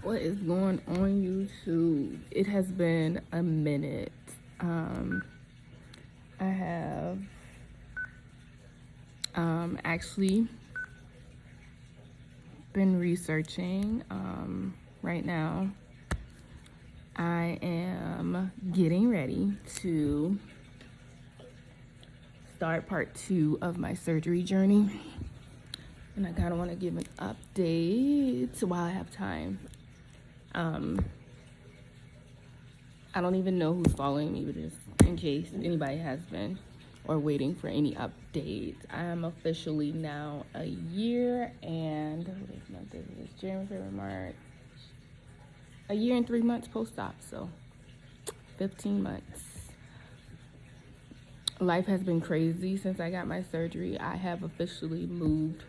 What is going on YouTube? It has been a minute. I have actually been researching right now. I am getting ready to start part 2 of my surgery journey. And I kind of want to give an update while I have time. I don't even know who's following me, but just in case anybody has been or waiting for any updates. I am officially now a year and what month is this? January, February, March. A year and 3 months post-op, so 15 months. Life has been crazy since I got my surgery. I have officially moved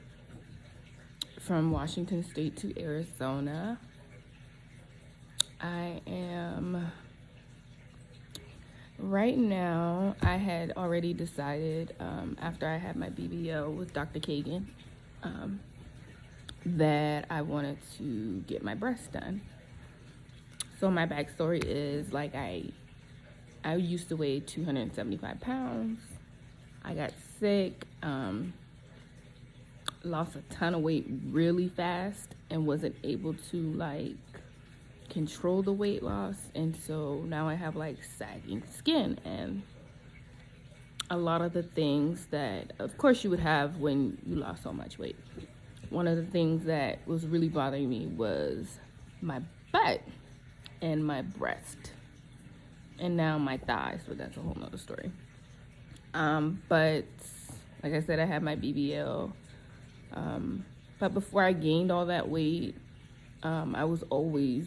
from Washington State to Arizona. Right now, I had already decided after I had my BBL with Dr. Kagan that I wanted to get my breasts done. So my backstory is like I used to weigh 275 pounds. I got sick, lost a ton of weight really fast and wasn't able to like control the weight loss, and so now I have like sagging skin and a lot of the things that of course you would have when you lost so much weight. One of the things that was really bothering me was my butt and my breast and now my thighs, but that's a whole nother story. But like I said, I had my BBL, but before I gained all that weight, I was always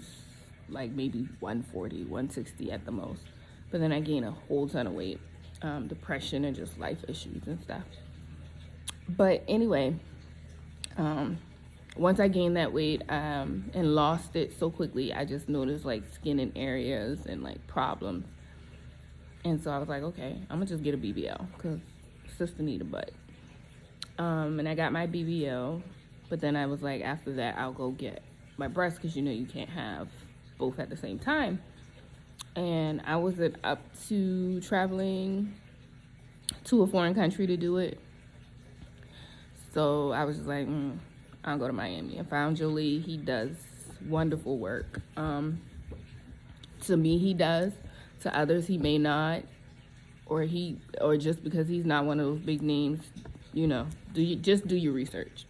like maybe 140, 160 at the most. But then I gained a whole ton of weight, depression and just life issues and stuff. But anyway, once I gained that weight and lost it so quickly, I just noticed like skin in areas and like problems. And so I was like, okay, I'm gonna just get a BBL because sister need a butt. And I got my BBL, but then I was like, after that, I'll go get my breast because you can't have both at the same time. And I wasn't up to traveling to a foreign country to do it. So I was just like, I'll go to Miami. I found Jolie. He does wonderful work. To me, he does. To others, he may not. Or just because he's not one of those big names, just do your research.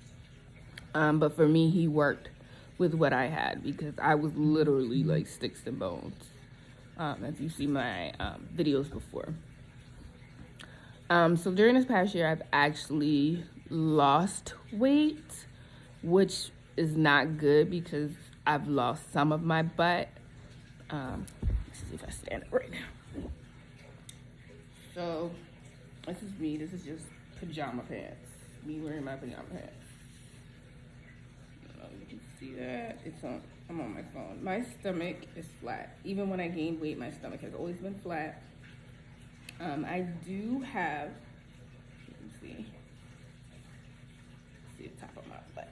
But for me, he worked with what I had because I was literally like sticks and bones, if you see my videos before. So during this past year, I've actually lost weight, which is not good because I've lost some of my butt. Let's see if I stand up right now. So this is me. This is just pajama pants. Me wearing my pajama pants. You can see that. I'm on my phone. My stomach is flat. Even when I gained weight, my stomach has always been flat. I do have, you can see the top of my butt.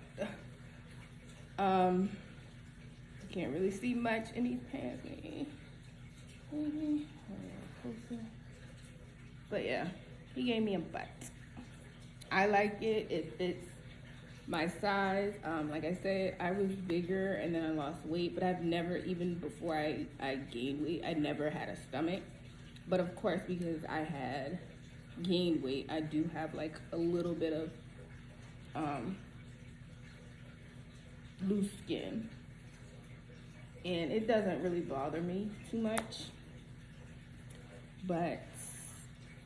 You can't really see much in these pants. But yeah, he gave me a butt. I like it. It fits my size. Like I said, I was bigger and then I lost weight, but I've never, even before I gained weight, I never had a stomach. But of course, because I had gained weight, I do have like a little bit of loose skin. And it doesn't really bother me too much. But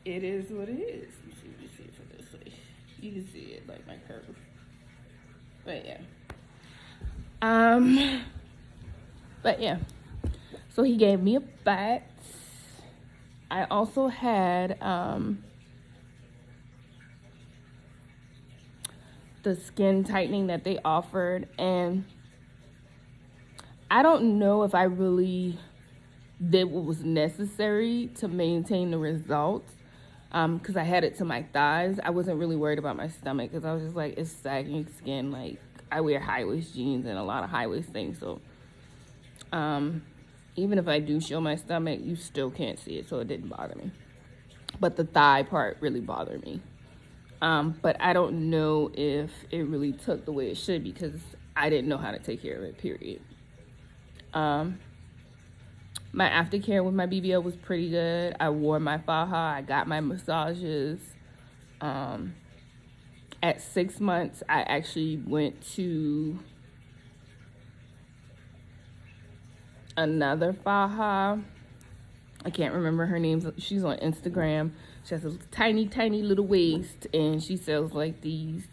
it is what it is. You see it from this way. You can see it like my curve. But yeah. So he gave me a butt. I also had the skin tightening that they offered, and I don't know if I really did what was necessary to maintain the results, because I had it to my thighs. I wasn't really worried about my stomach because I was just like, it's sagging skin. Like, I wear high-waist jeans and a lot of high-waist things, so Even if I do show my stomach, you still can't see it, so it didn't bother me. But the thigh part really bothered me. But I don't know if it really took the way it should because I didn't know how to take care of it, period. My aftercare with my BBL was pretty good. I wore my faja. I got my massages. At 6 months, I actually went to another faja. I can't remember her name. She's on Instagram. She has a tiny, tiny little waist, and she sells like these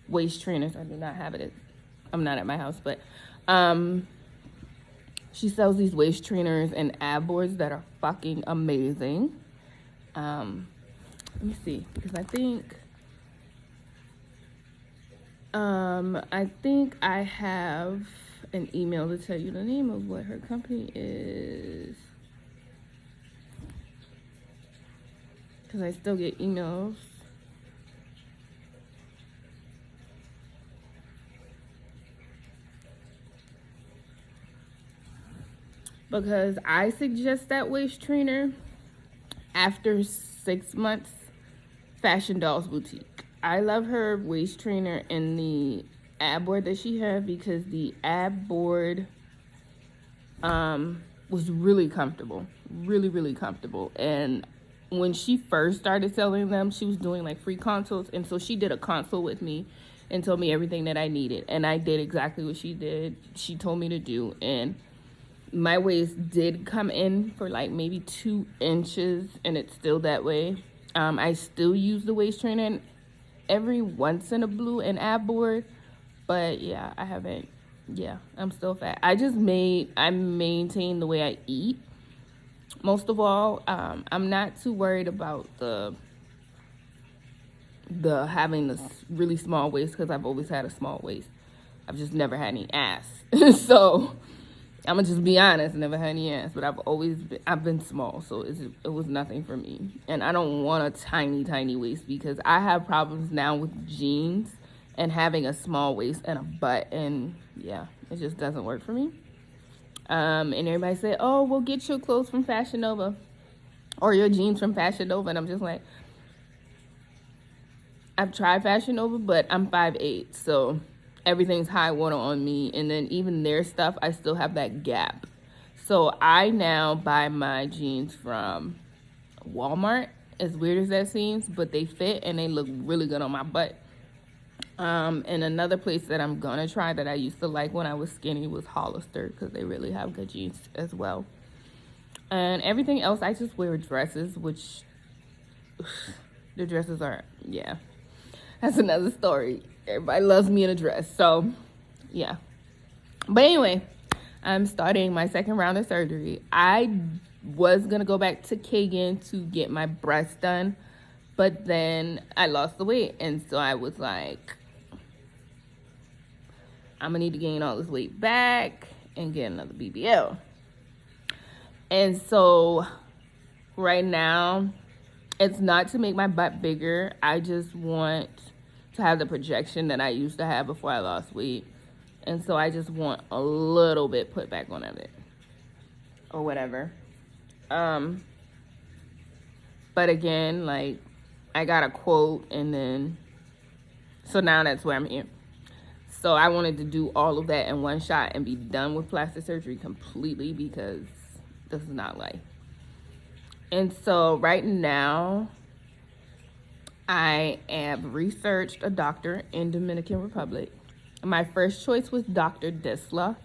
waist trainers. I do not have it. I'm not at my house, but she sells these waist trainers and ab boards that are fucking amazing. Let me see, because I think I have an email to tell you the name of what her company is, because I still get emails. Because I suggest that waist trainer after 6 months, Fashion Dolls Boutique. I love her waist trainer and the ab board that she had because the ab board was really comfortable, really comfortable. And when she first started selling them, she was doing like free consults, and so she did a consult with me and told me everything that I needed, and I did exactly what she told me to do. And my waist did come in for like maybe 2 inches, and it's still that way. I still use the waist trainer every once in a blue and ab board, but yeah, I'm still fat. I maintain the way I eat. Most of all, I'm not too worried about the having this really small waist because I've always had a small waist. I've just never had any ass. So I'm gonna just be honest, never had any ass, but I've been small, so it was nothing for me. And I don't want a tiny, tiny waist because I have problems now with jeans and having a small waist and a butt, and yeah, it just doesn't work for me. And everybody say, oh, well, get your clothes from Fashion Nova or your jeans from Fashion Nova, and I'm just like, I've tried Fashion Nova, but I'm 5'8", so everything's high water on me, and then even their stuff, I still have that gap. So I now buy my jeans from Walmart, as weird as that seems, but they fit and they look really good on my butt. And another place that I'm gonna try that I used to like when I was skinny was Hollister, because they really have good jeans as well. And everything else, I just wear dresses, which the dresses are, yeah, that's another story. Everybody loves me in a dress, so yeah. But anyway, I'm starting my second round of surgery. I was gonna go back to Kagan to get my breast done, but then I lost the weight, and so I was like, I'm gonna need to gain all this weight back and get another BBL. And so right now, it's not to make my butt bigger. I just want to have the projection that I used to have before I lost weight. And so I just want a little bit put back on of it or whatever. But again, like, I got a quote, and then, so now that's where I'm here. So I wanted to do all of that in one shot and be done with plastic surgery completely, because this is not life. And so right now, I have researched a doctor in Dominican Republic. My first choice was Dr. Disla,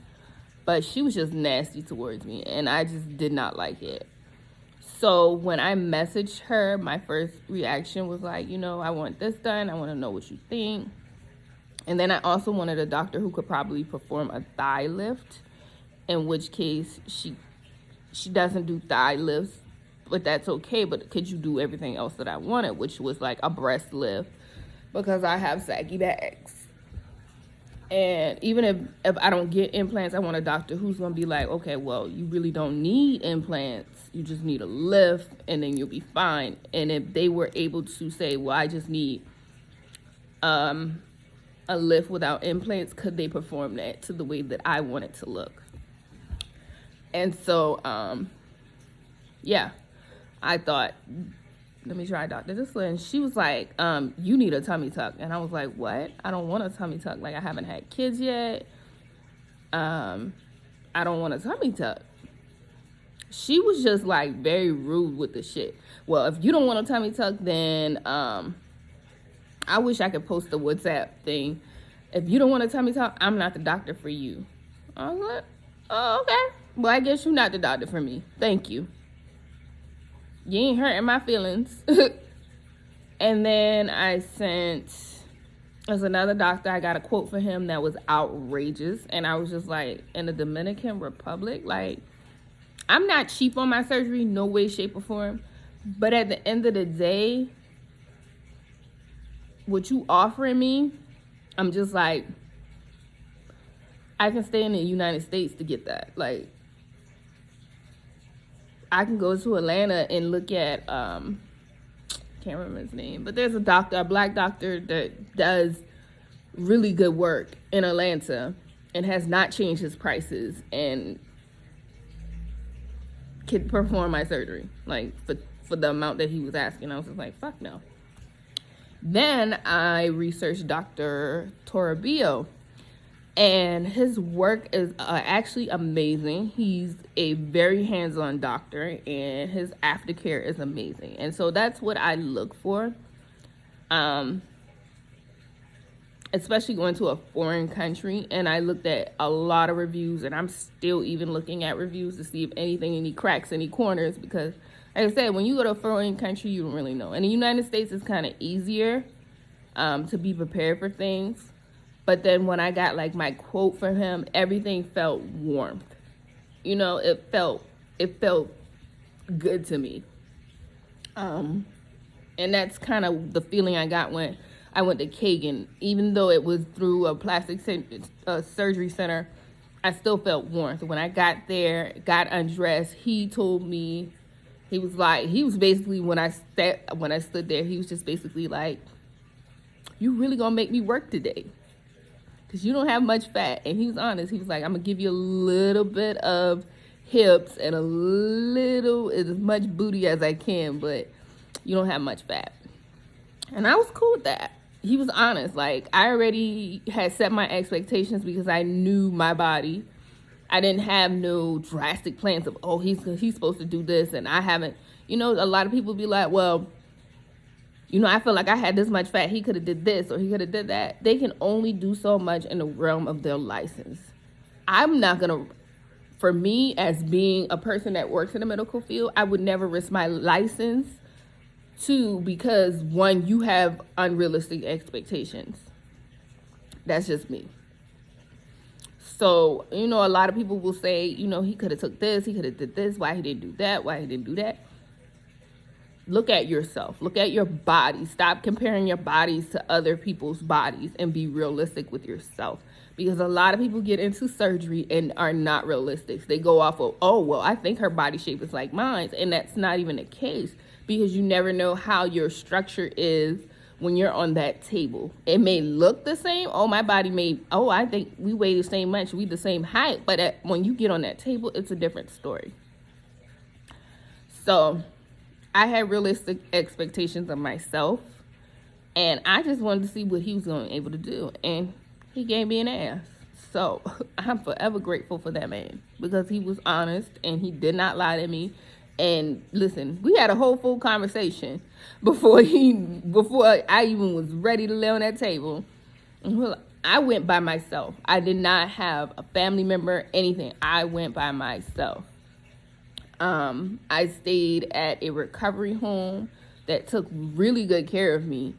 but she was just nasty towards me, and I just did not like it. So when I messaged her, my first reaction was like, I want this done. I want to know what you think. And then I also wanted a doctor who could probably perform a thigh lift, in which case she doesn't do thigh lifts, but that's okay. But could you do everything else that I wanted, which was like a breast lift, because I have saggy bags. And even if I don't get implants, I want a doctor who's going to be like, okay, well, you really don't need implants. You just need a lift, and then you'll be fine. And if they were able to say, well, I just need a lift without implants, could they perform that to the way that I want it to look? And so, yeah, I thought, let me try Dr. Disla. And she was like, you need a tummy tuck. And I was like, what? I don't want a tummy tuck. Like, I haven't had kids yet. I don't want a tummy tuck. She was just like very rude with the shit. Well, if you don't want a tummy tuck, then I wish I could post the WhatsApp thing. If you don't want a tummy tuck, I'm not the doctor for you. I was like, oh, okay. Well, I guess you're not the doctor for me. Thank you. You ain't hurting my feelings. And then I sent, as another doctor, I got a quote for him that was outrageous. And I was just like, in the Dominican Republic, like, I'm not cheap on my surgery, no way, shape, or form. But at the end of the day, what you offering me, I'm just like, I can stay in the United States to get that. Like, I can go to Atlanta and look at, can't remember his name, but there's a doctor, a black doctor that does really good work in Atlanta and has not changed his prices and could perform my surgery, like, for the amount that he was asking. I was just like, fuck no. Then I researched Dr. Toribio, and his work is actually amazing. He's a very hands-on doctor, and his aftercare is amazing. And so that's what I look for, especially going to a foreign country. And I looked at a lot of reviews, and I'm still even looking at reviews to see if anything, any cracks, any corners, because like I said, when you go to a foreign country, you don't really know. In the United States, it's kind of easier to be prepared for things. But then when I got like my quote from him, everything felt warmth. You know, it felt good to me. And that's kind of the feeling I got when I went to Kagan. Even though it was through a plastic surgery center, I still felt warmth. When I got there, got undressed, he told me, he was basically, when I stood there, he was just basically like, you really gonna make me work today? Because you don't have much fat. And he was honest. He was like, I'm going to give you a little bit of hips and as much booty as I can, but you don't have much fat. And I was cool with that. He was honest. Like, I already had set my expectations because I knew my body. I didn't have no drastic plans of, oh, he's supposed to do this, and I haven't. You know, a lot of people be like, well, you know, I feel like I had this much fat, he could have did this or he could have did that. They can only do so much in the realm of their license. I'm not going to, for me, as being a person that works in the medical field, I would never risk my license. Two, because one, you have unrealistic expectations. That's just me. So, you know, a lot of people will say, you know, he could have took this, he could have did this, why he didn't do that, why he didn't do that. Look at yourself. Look at your body. Stop comparing your bodies to other people's bodies and be realistic with yourself. Because a lot of people get into surgery and are not realistic. They go off of, oh, well, I think her body shape is like mine. And that's not even the case, because you never know how your structure is when you're on that table. It may look the same. Oh, my body may, oh, I think we weigh the same much. We the same height. But when you get on that table, it's a different story. So I had realistic expectations of myself, and I just wanted to see what he was going to be able to do, and he gave me an ass. So I'm forever grateful for that man, because he was honest, and he did not lie to me. And listen, we had a whole full conversation before I even was ready to lay on that table. I went by myself. I did not have a family member, anything. I went by myself. I stayed at a recovery home that took really good care of me.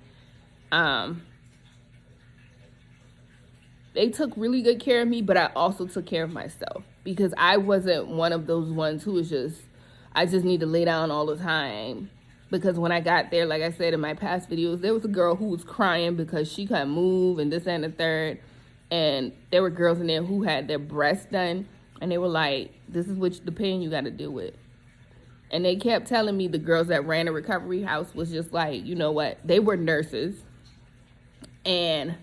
They took really good care of me, but I also took care of myself, because I wasn't one of those ones who was just, I just need to lay down all the time. Because when I got there, like I said in my past videos, there was a girl who was crying because she couldn't move and this and the third. And there were girls in there who had their breasts done. And they were like, this is what the pain you got to deal with. And they kept telling me, the girls that ran a recovery house was just like, you know what? They were nurses. And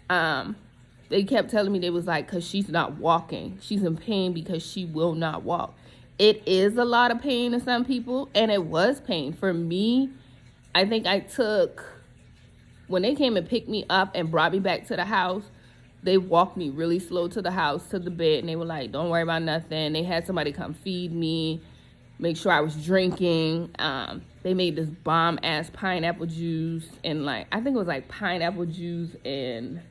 They kept telling me, they was like, because she's not walking. She's in pain because she will not walk. It is a lot of pain to some people, and it was pain. For me, I think when they came and picked me up and brought me back to the house, they walked me really slow to the house, to the bed, and they were like, don't worry about nothing. They had somebody come feed me, make sure I was drinking. They made this bomb-ass pineapple juice, and like, I think it was like pineapple juice and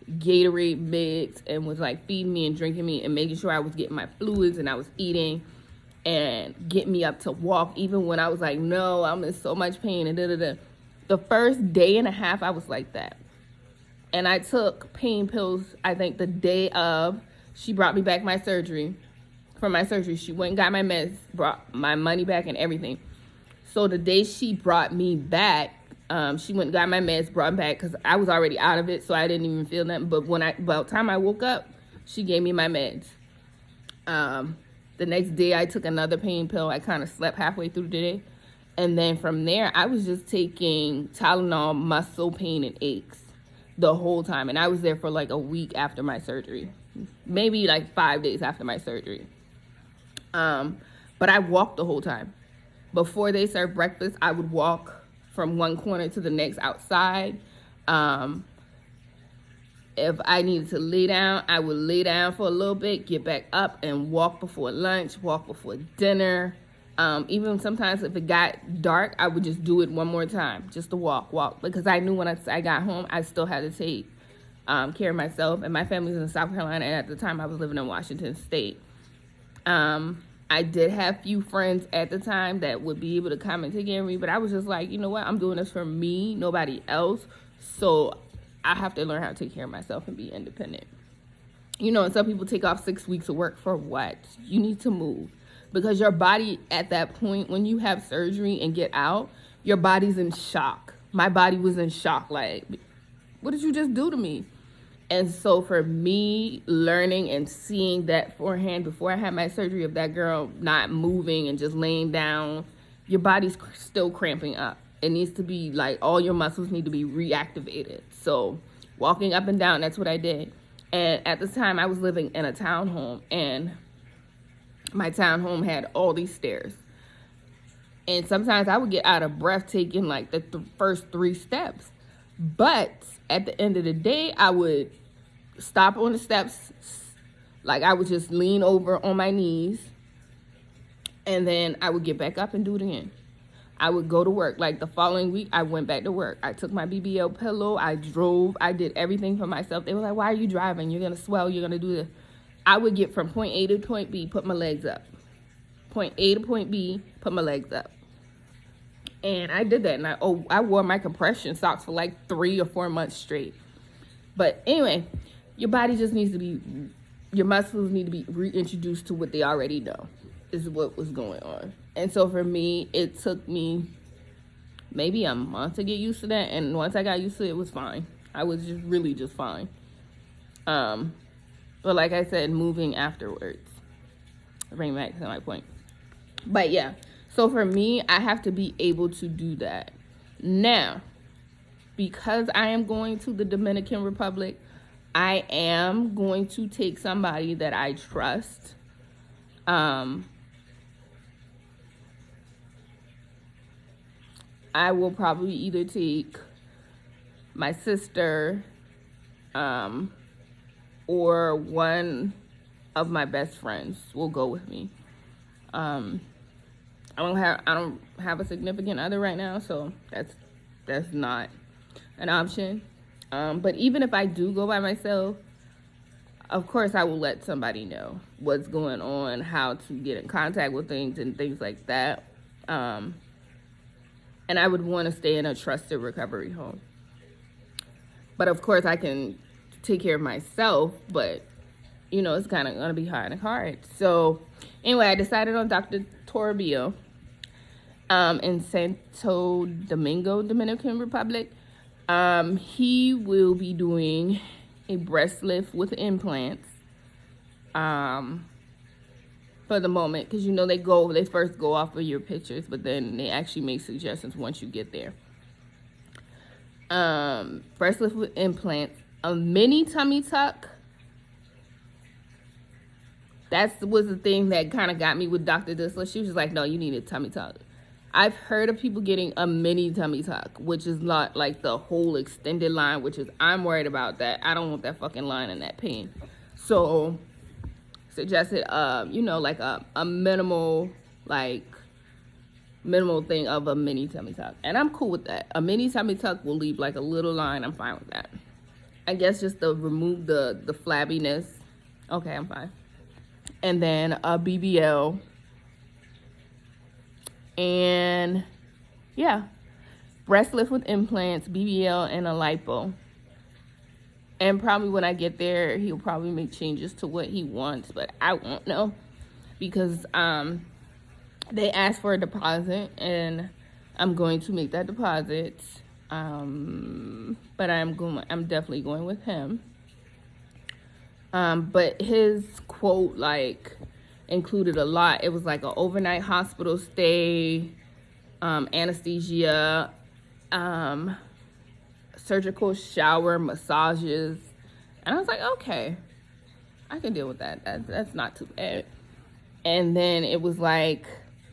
Gatorade mix, and was like feeding me and drinking me and making sure I was getting my fluids and I was eating and getting me up to walk, even when I was like, no, I'm in so much pain and da-da-da. The first day and a half, I was like that. And I took pain pills, I think the day of, she brought me back from my surgery. She went and got my meds, brought my money back and everything. So the day she brought me back, she went and got my meds, brought them back, because I was already out of it, so I didn't even feel nothing. But by the time I woke up, she gave me my meds. The next day, I took another pain pill. I kind of slept halfway through the day. And then from there, I was just taking Tylenol, muscle pain, and aches the whole time. And I was there for like a week after my surgery. Maybe like 5 days after my surgery. But I walked the whole time. Before they served breakfast, I would walk from one corner to the next outside. If I needed to lay down, I would lay down for a little bit, get back up and walk before lunch, walk before dinner. Even sometimes if it got dark, I would just do it one more time, just to walk. Because I knew when I got home, I still had to take care of myself. And my family's in South Carolina, and at the time I was living in Washington State. I did have few friends at the time that would be able to come and take care of me, but I was just like, you know what, I'm doing this for me, nobody else, so I have to learn how to take care of myself and be independent. You know, and some people take off 6 weeks of work for what? You need to move, because your body at that point, when you have surgery and get out, your body's in shock. My body was in shock, like, what did you just do to me? And so for me, learning and seeing that beforehand, before I had my surgery, of that girl not moving and just laying down, your body's still cramping up. It needs to be like, all your muscles need to be reactivated. So walking up and down, that's what I did. And at the time, I was living in a townhome, and my townhome had all these stairs. And sometimes I would get out of breath taking like the first 3 steps. But at the end of the day, I would stop on the steps, like I would just lean over on my knees, and then I would get back up and do it again. I would go to work. Like the following week, I went back to work. I took my BBL pillow, I drove, I did everything for myself. They were like, why are you driving? You're going to swell, you're going to do this. I would get from point A to point B, put my legs up. Point A to point B, put my legs up. And I did that, and I wore my compression socks for like 3 or 4 months straight. But anyway, your body just needs to be, your muscles need to be reintroduced to what they already know is what was going on. And so for me, it took me maybe a month to get used to that. And once I got used to it, it was fine. I was just really just fine. But like I said, moving afterwards. Bring back to my point. But yeah. So for me, I have to be able to do that. Now, because I am going to the Dominican Republic, I am going to take somebody that I trust. I will probably either take my sister or one of my best friends will go with me. I don't have a significant other right now, so that's not an option. But even if I do go by myself, of course I will let somebody know what's going on, how to get in contact with things and things like that. And I would want to stay in a trusted recovery home. But of course I can take care of myself, but you know, it's kind of going to be hard. So anyway, I decided on Dr. Toribio in Santo Domingo, Dominican Republic. He will be doing a breast lift with implants for the moment, because you know they first go off of your pictures, but then they actually make suggestions once you get there. Breast lift with implants. A mini tummy tuck, that was the thing that kind of got me with Dr. Disla. She was just like, no, you need a tummy tuck. I've heard of people getting a mini tummy tuck, which is not like the whole extended line, which is, I'm worried about that. I don't want that fucking line and that pain. So suggested, like a minimal thing of a mini tummy tuck. And I'm cool with that. A mini tummy tuck will leave like a little line. I'm fine with that. I guess just to remove the flabbiness. Okay, I'm fine. And then a BBL. And yeah, breast lift with implants, BBL, and a lipo. And probably when I get there, he'll probably make changes to what he wants, but I won't know because they asked for a deposit, and I'm going to make that deposit. But I'm definitely going with him. But his quote included a lot. It was like an overnight hospital stay, anesthesia, surgical shower, massages. And I was like, okay, I can deal with that. That's not too bad. And then it was like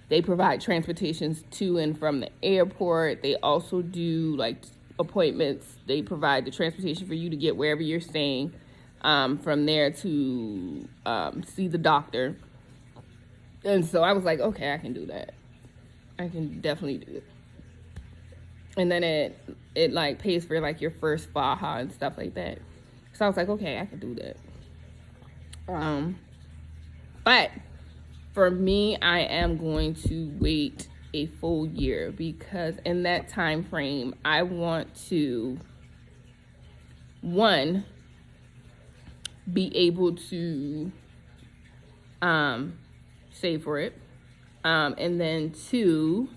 they provide transportations to and from the airport. They also do appointments. They provide the transportation for you to get wherever you're staying, from there to see the doctor. And so I was like, okay, I can do that. I can definitely do it. And then it pays for your first Faja and stuff like that. So I was like, okay, I can do that. But for me, I am going to wait a full year because in that time frame, I want to, one, be able to save for it. And then two,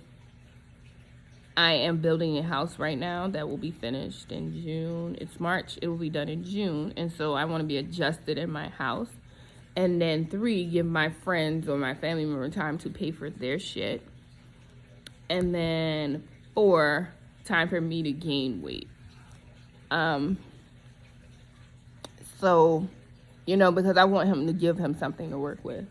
I am building a house right now that will be finished in June. It's March. It will be done in June. And so I want to be adjusted in my house. And then three, give my friends or my family member time to pay for their shit. And then four, time for me to gain weight. So, because I want him to give him something to work with.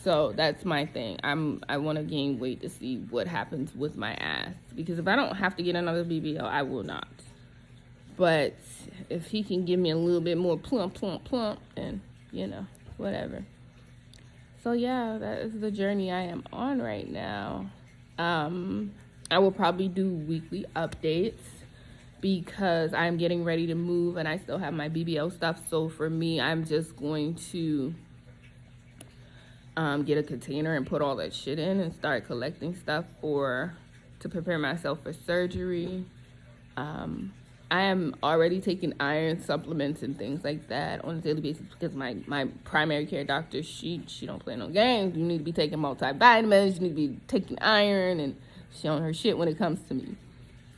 So that's my thing. I want to gain weight to see what happens with my ass. Because if I don't have to get another BBL, I will not. But if he can give me a little bit more plump, then, whatever. So yeah, that is the journey I am on right now. I will probably do weekly updates because I'm getting ready to move and I still have my BBL stuff. So for me, I'm just going to get a container and put all that shit in and start collecting stuff to prepare myself for surgery. I am already taking iron supplements and things like that on a daily basis because my primary care doctor, she don't play no games. You need to be taking multivitamins, you need to be taking iron, and she on her shit when it comes to me.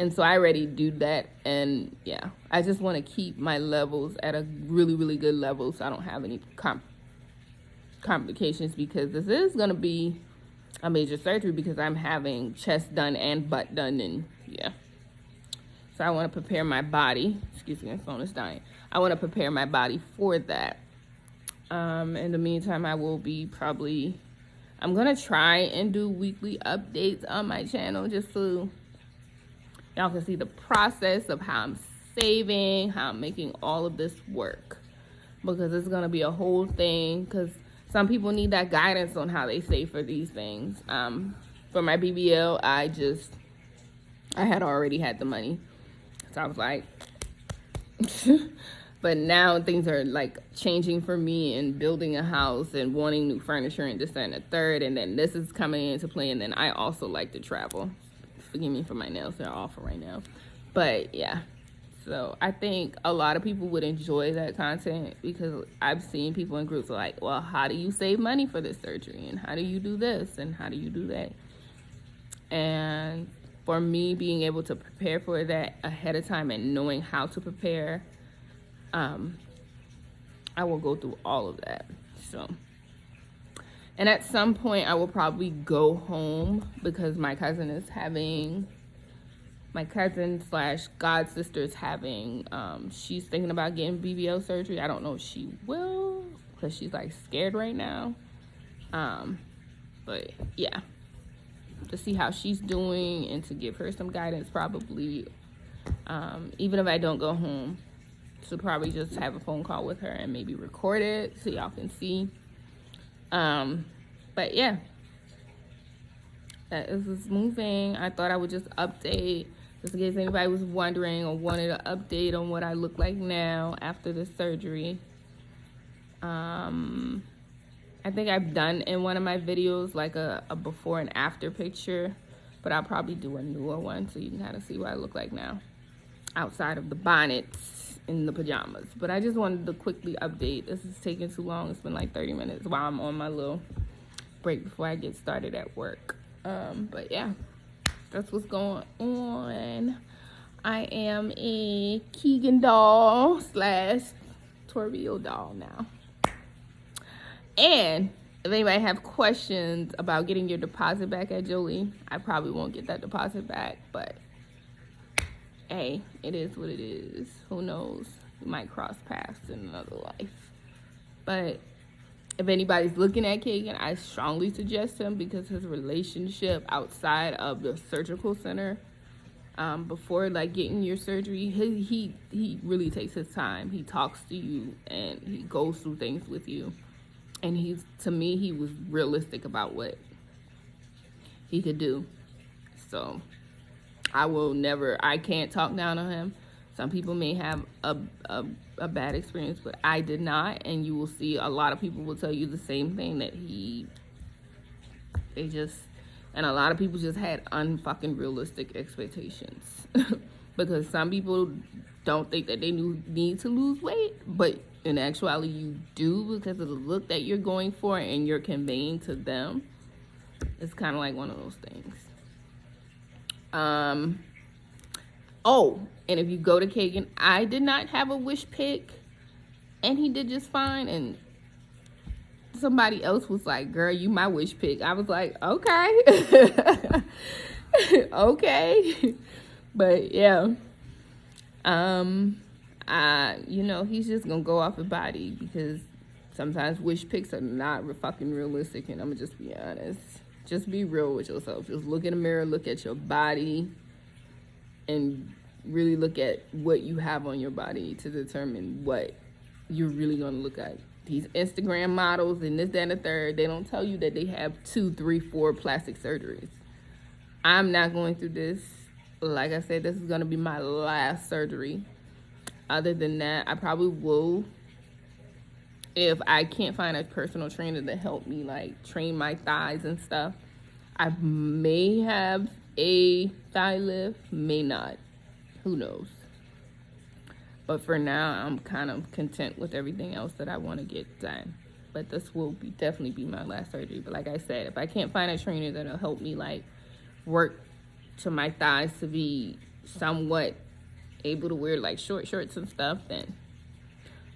And so I already do that, and yeah, I just want to keep my levels at a really, really good level so I don't have any complications because this is going to be a major surgery because I'm having chest done and butt done, and yeah. So I want to prepare my body. Excuse me, my phone is dying. I want to prepare my body for that. In the meantime, I will be I'm going to try and do weekly updates on my channel just so y'all can see the process of how I'm saving, how I'm making all of this work. Because it's going to be a whole thing because some people need that guidance on how they save for these things. For my BBL, I had already had the money. So I was like, but now things are changing for me and building a house and wanting new furniture and this, that, and the third. And then this is coming into play. And then I also like to travel. Forgive me for my nails. They're awful right now. But yeah. So I think a lot of people would enjoy that content because I've seen people in groups like, well, how do you save money for this surgery? And how do you do this? And how do you do that? And for me, being able to prepare for that ahead of time and knowing how to prepare, I will go through all of that. So, and at some point, I will probably go home because my cousin is having my cousin slash god sister is having, she's thinking about getting BBL surgery. I don't know if she will, because she's like scared right now. But yeah, to see how she's doing and to give her some guidance, probably, even if I don't go home, to probably just have a phone call with her and maybe record it so y'all can see. But yeah, that is moving. I thought I would just update, just in case anybody was wondering or wanted an update on what I look like now after the surgery. I think I've done in one of my videos like a before and after picture, but I'll probably do a newer one so you can kind of see what I look like now outside of the bonnets and the pajamas. But I just wanted to quickly update. This is taking too long. It's been like 30 minutes while I'm on my little break before I get started at work. But yeah, that's what's going on. I am a Keegan doll slash Torvio doll now. And if anybody have questions about getting your deposit back at Jolie, I probably won't get that deposit back, but hey, it is what it is. Who knows? We might cross paths in another life. But if anybody's looking at Keegan, I strongly suggest him, because his relationship outside of the surgical center, before like getting your surgery, he really takes his time. He talks to you and he goes through things with you. And to me, he was realistic about what he could do. So I can't talk down on him. Some people may have a bad experience, but I did not. And you will see a lot of people will tell you the same thing, that and a lot of people just had unfucking realistic expectations. Because some people don't think that they need to lose weight, but in actuality you do, because of the look that you're going for and you're conveying to them. It's kind of like one of those things. Oh, and if you go to Keegan, I did not have a wish pick, and he did just fine. And somebody else was like, girl, you my wish pick. I was like, okay. Okay. But yeah, he's just gonna go off of body, because sometimes wish picks are not fucking realistic. And I'm gonna just be honest. Just be real with yourself. Just look in the mirror, look at your body, and really look at what you have on your body to determine what you're really gonna look at. These Instagram models and this, that, and the third, they don't tell you that they have 2, 3, 4 plastic surgeries. I'm not going through this. Like I said, this is gonna be my last surgery. Other than that, I probably will, if I can't find a personal trainer to help me like train my thighs and stuff, I may have a thigh lift, may not. Who knows? But for now, I'm kind of content with everything else that I want to get done. But this will definitely be my last surgery. But like I said, if I can't find a trainer that'll help me like work to my thighs to be somewhat able to wear like short shorts and stuff, then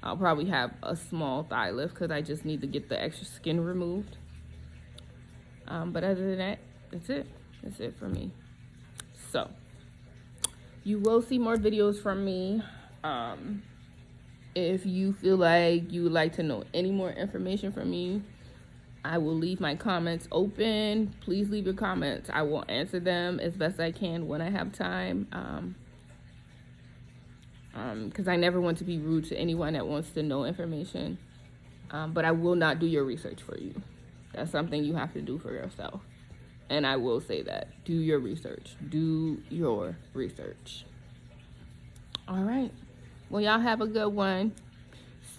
I'll probably have a small thigh lift, because I just need to get the extra skin removed. But other than that, that's it. That's it for me. So you will see more videos from me. If you feel like you would like to know any more information from me, I will leave my comments open. Please leave your comments. I will answer them as best I can when I have time. Because I never want to be rude to anyone that wants to know information. But I will not do your research for you. That's something you have to do for yourself. And I will say that. Do your research. Do your research. All right. Well, y'all have a good one.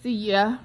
See ya.